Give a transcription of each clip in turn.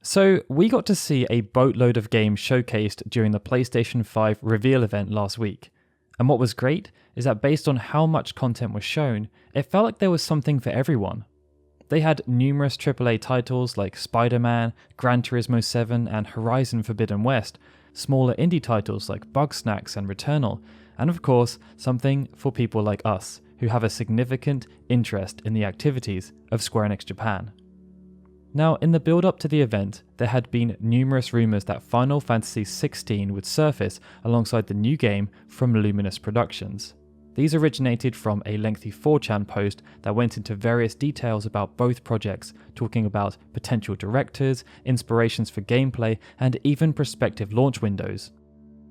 So we got to see a boatload of games showcased during the PlayStation 5 reveal event last week. And what was great is that based on how much content was shown, it felt like there was something for everyone. They had numerous AAA titles like Spider-Man, Gran Turismo 7 and Horizon Forbidden West, smaller indie titles like Bugsnax and Returnal, and of course something for people like us who have a significant interest in the activities of Square Enix Japan. Now, in the build-up to the event, there had been numerous rumours that Final Fantasy XVI would surface alongside the new game from Luminous Productions. These originated from a lengthy 4chan post that went into various details about both projects, talking about potential directors, inspirations for gameplay, and even prospective launch windows.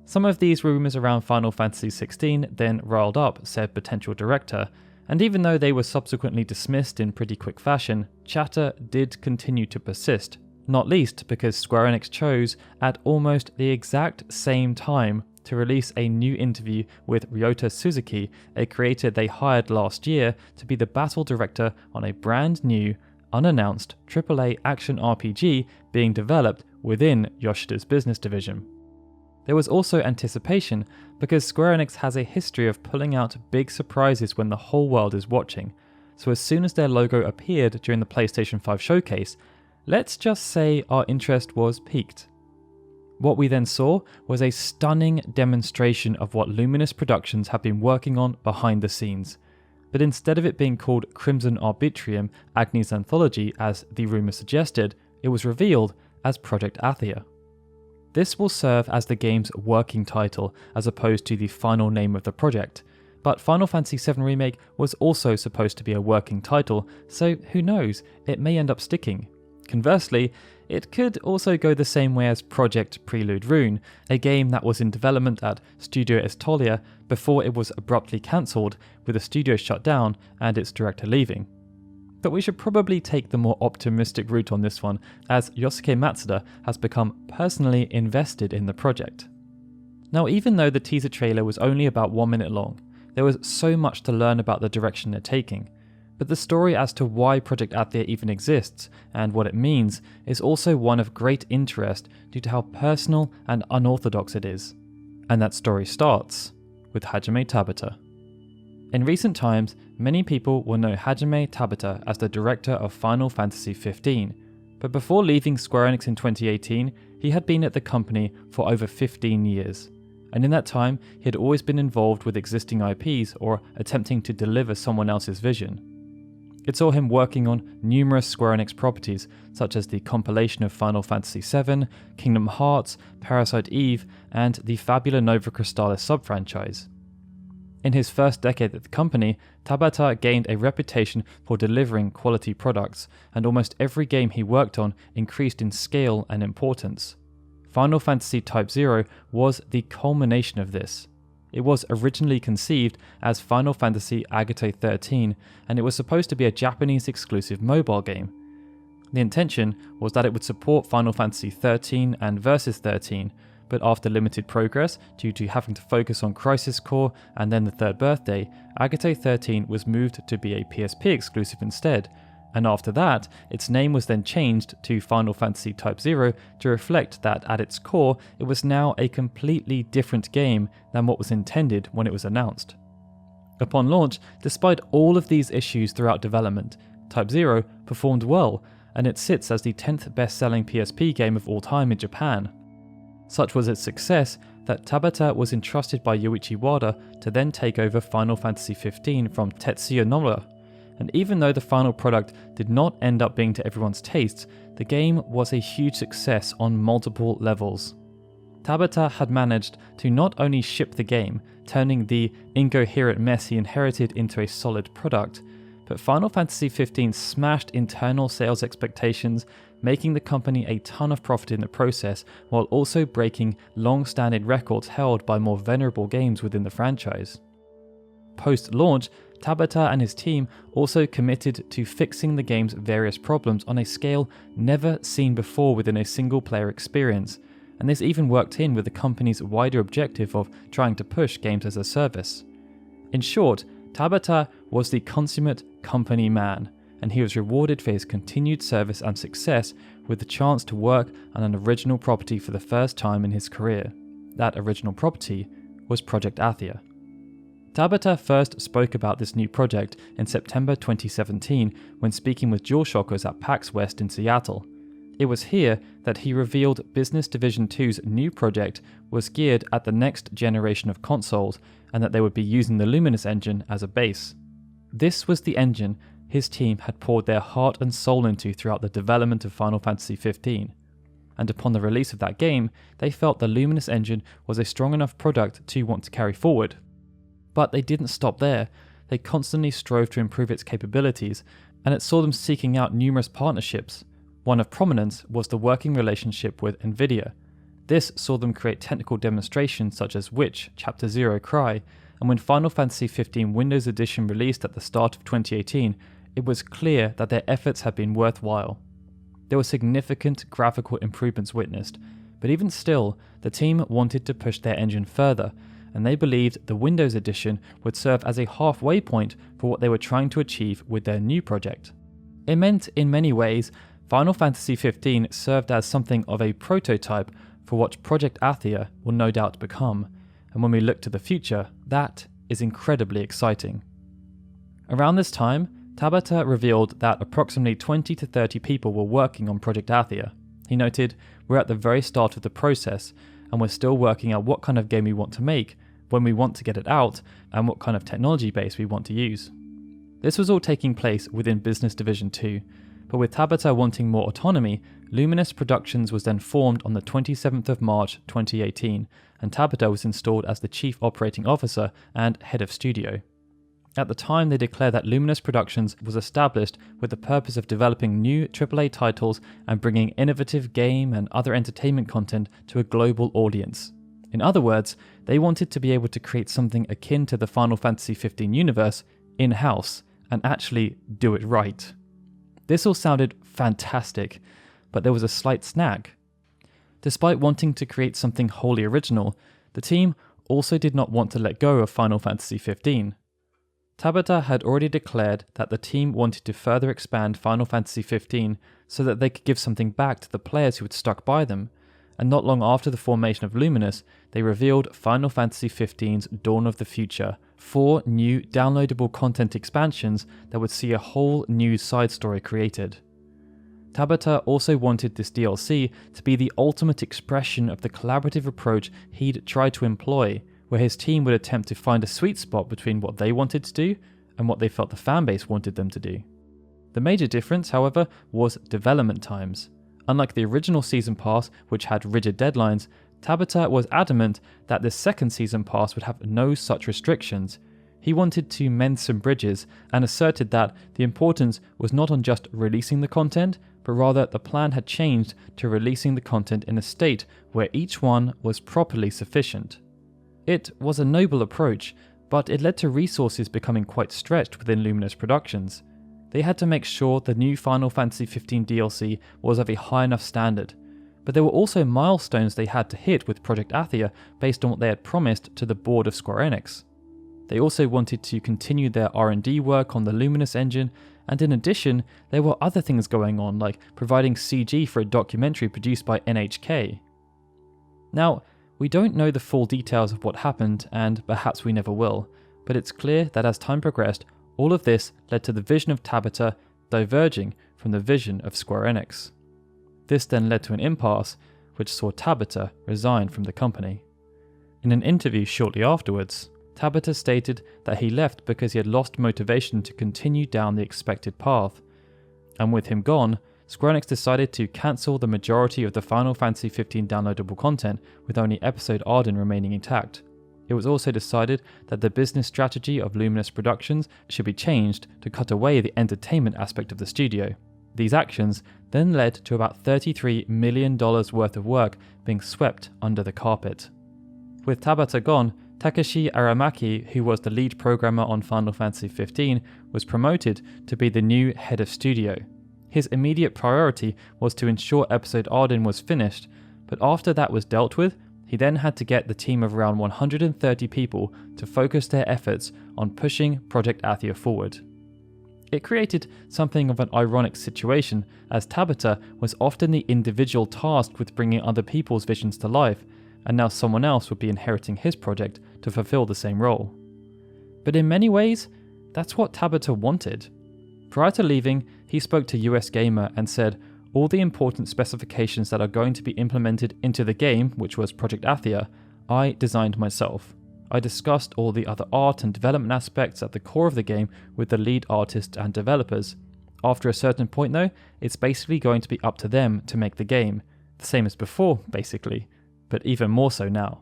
Some of these rumours around Final Fantasy XVI then riled up said potential director, and even though they were subsequently dismissed in pretty quick fashion, chatter did continue to persist, not least because Square Enix chose, at almost the exact same time, to release a new interview with Ryota Suzuki, a creator they hired last year to be the battle director on a brand new, unannounced AAA action RPG being developed within Yoshida's business division. There was also anticipation because Square Enix has a history of pulling out big surprises when the whole world is watching, so as soon as their logo appeared during the PlayStation 5 showcase, let's just say our interest was piqued. What we then saw was a stunning demonstration of what Luminous Productions have been working on behind the scenes, but instead of it being called Crimson Arbitrium Agni's Anthology as the rumour suggested, it was revealed as Project Athia. This will serve as the game's working title as opposed to the final name of the project, but Final Fantasy VII Remake was also supposed to be a working title, so who knows, it may end up sticking. Conversely, it could also go the same way as Project Prelude Rune, a game that was in development at Studio Estolia before it was abruptly cancelled with the studio shut down and its director leaving. But we should probably take the more optimistic route on this one, as Yosuke Matsuda has become personally invested in the project. Now, even though the teaser trailer was only about 1 minute long, there was so much to learn about the direction they're taking. But the story as to why Project Athia even exists and what it means is also one of great interest due to how personal and unorthodox it is. And that story starts with Hajime Tabata. In recent times, many people will know Hajime Tabata as the director of Final Fantasy XV, but before leaving Square Enix in 2018, he had been at the company for over 15 years. And in that time, he had always been involved with existing IPs or attempting to deliver someone else's vision. It saw him working on numerous Square Enix properties, such as the compilation of Final Fantasy VII, Kingdom Hearts, Parasite Eve, and the Fabula Nova Crystallis sub-franchise. In his first decade at the company, Tabata gained a reputation for delivering quality products, and almost every game he worked on increased in scale and importance. Final Fantasy Type 0 was the culmination of this. It was originally conceived as Final Fantasy Agate 13, and it was supposed to be a Japanese exclusive mobile game. The intention was that it would support Final Fantasy 13 and Versus 13, but after limited progress due to having to focus on Crisis Core and then the third birthday, Agate 13 was moved to be a PSP exclusive instead, and after that, its name was then changed to Final Fantasy Type 0 to reflect that at its core, it was now a completely different game than what was intended when it was announced. Upon launch, despite all of these issues throughout development, Type 0 performed well, and it sits as the 10th best-selling PSP game of all time in Japan. Such was its success that Tabata was entrusted by Yoichi Wada to then take over Final Fantasy XV from Tetsuya Nomura, and even though the final product did not end up being to everyone's tastes, the game was a huge success on multiple levels. Tabata had managed to not only ship the game, turning the incoherent mess he inherited into a solid product, but Final Fantasy XV smashed internal sales expectations, making the company a ton of profit in the process, while also breaking long-standing records held by more venerable games within the franchise. Post-launch, Tabata and his team also committed to fixing the game's various problems on a scale never seen before within a single-player experience, and this even worked in with the company's wider objective of trying to push games as a service. In short, Tabata was the consummate company man, and he was rewarded for his continued service and success with the chance to work on an original property for the first time in his career. That original property was Project Athia. Tabata first spoke about this new project in September 2017 when speaking with DualShockers at PAX West in Seattle. It was here that he revealed Business Division 2's new project was geared at the next generation of consoles and that they would be using the Luminous engine as a base. This was the engine his team had poured their heart and soul into throughout the development of Final Fantasy XV. And upon the release of that game, they felt the Luminous engine was a strong enough product to want to carry forward. But they didn't stop there. They constantly strove to improve its capabilities, and it saw them seeking out numerous partnerships. One of prominence was the working relationship with Nvidia. This saw them create technical demonstrations such as Witch, Chapter 0 Cry, and when Final Fantasy XV Windows Edition released at the start of 2018, it was clear that their efforts had been worthwhile. There were significant graphical improvements witnessed, but even still, the team wanted to push their engine further, and they believed the Windows Edition would serve as a halfway point for what they were trying to achieve with their new project. It meant, in many ways, Final Fantasy XV served as something of a prototype for what Project Athia will no doubt become, and when we look to the future, that is incredibly exciting. Around this time, Tabata revealed that approximately 20 to 30 people were working on Project Athia. He noted, "We're at the very start of the process, and we're still working out what kind of game we want to make, when we want to get it out, and what kind of technology base we want to use." This was all taking place within Business Division 2, but with Tabata wanting more autonomy, Luminous Productions was then formed on the 27th of March 2018, and Tabata was installed as the Chief Operating Officer and Head of Studio. At the time, they declared that Luminous Productions was established with the purpose of developing new AAA titles and bringing innovative game and other entertainment content to a global audience. In other words, they wanted to be able to create something akin to the Final Fantasy XV universe in-house and actually do it right. This all sounded fantastic, but there was a slight snag. Despite wanting to create something wholly original, the team also did not want to let go of Final Fantasy XV. Tabata had already declared that the team wanted to further expand Final Fantasy XV so that they could give something back to the players who had stuck by them, and not long after the formation of Luminous, they revealed Final Fantasy XV's Dawn of the Future, 4 new downloadable content expansions that would see a whole new side story created. Tabata also wanted this DLC to be the ultimate expression of the collaborative approach he'd tried to employ, where his team would attempt to find a sweet spot between what they wanted to do and what they felt the fanbase wanted them to do. The major difference, however, was development times. Unlike the original Season Pass, which had rigid deadlines, Tabata was adamant that the second Season Pass would have no such restrictions. He wanted to mend some bridges and asserted that the importance was not on just releasing the content, but rather the plan had changed to releasing the content in a state where each one was properly sufficient. It was a noble approach, but it led to resources becoming quite stretched within Luminous Productions. They had to make sure the new Final Fantasy XV DLC was of a high enough standard, but there were also milestones they had to hit with Project Athia based on what they had promised to the board of Square Enix. They also wanted to continue their R&D work on the Luminous engine, and in addition, there were other things going on, like providing CG for a documentary produced by NHK. Now, we don't know the full details of what happened, and perhaps we never will, but it's clear that as time progressed, all of this led to the vision of Tabata diverging from the vision of Square Enix. This then led to an impasse, which saw Tabata resign from the company. In an interview shortly afterwards, Tabata stated that he left because he had lost motivation to continue down the expected path, and with him gone, Square Enix decided to cancel the majority of the Final Fantasy XV downloadable content, with only Episode Arden remaining intact. It was also decided that the business strategy of Luminous Productions should be changed to cut away the entertainment aspect of the studio. These actions then led to about $33 million worth of work being swept under the carpet. With Tabata gone, Takeshi Aramaki, who was the lead programmer on Final Fantasy XV, was promoted to be the new head of studio. His immediate priority was to ensure Episode Arden was finished, but after that was dealt with, he then had to get the team of around 130 people to focus their efforts on pushing Project Athia forward. It created something of an ironic situation, as Tabata was often the individual tasked with bringing other people's visions to life, and now someone else would be inheriting his project to fulfill the same role. But in many ways, that's what Tabata wanted. Prior to leaving, he spoke to US Gamer and said all the important specifications that are going to be implemented into the game, which was Project Athia, I designed myself. I discussed all the other art and development aspects at the core of the game with the lead artists and developers. After a certain point though, it's basically going to be up to them to make the game. The same as before, basically, but even more so now.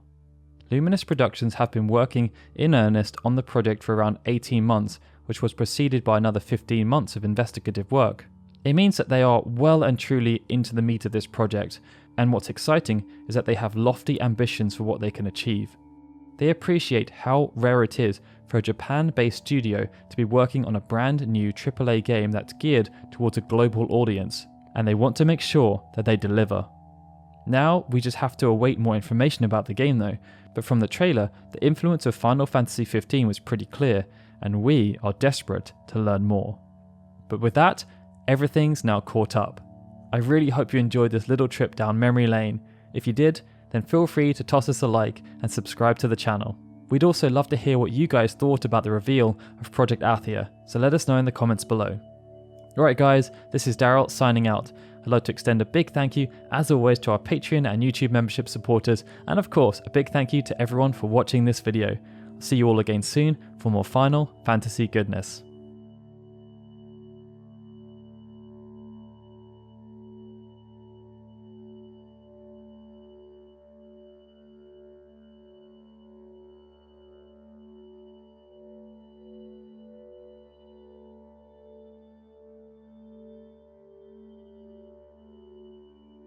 Luminous Productions have been working in earnest on the project for around 18 months, which was preceded by another 15 months of investigative work. It means that they are well and truly into the meat of this project, and what's exciting is that they have lofty ambitions for what they can achieve. They appreciate how rare it is for a Japan-based studio to be working on a brand new AAA game that's geared towards a global audience, and they want to make sure that they deliver. Now, we just have to await more information about the game though, but from the trailer, the influence of Final Fantasy XV was pretty clear, and we are desperate to learn more. But with that, everything's now caught up. I really hope you enjoyed this little trip down memory lane. If you did, then feel free to toss us a like and subscribe to the channel. We'd also love to hear what you guys thought about the reveal of Project Athia, so let us know in the comments below. Alright guys, this is Daryl signing out. I'd like to extend a big thank you, as always, to our Patreon and YouTube membership supporters, and of course, a big thank you to everyone for watching this video. I'll see you all again soon for more Final Fantasy goodness.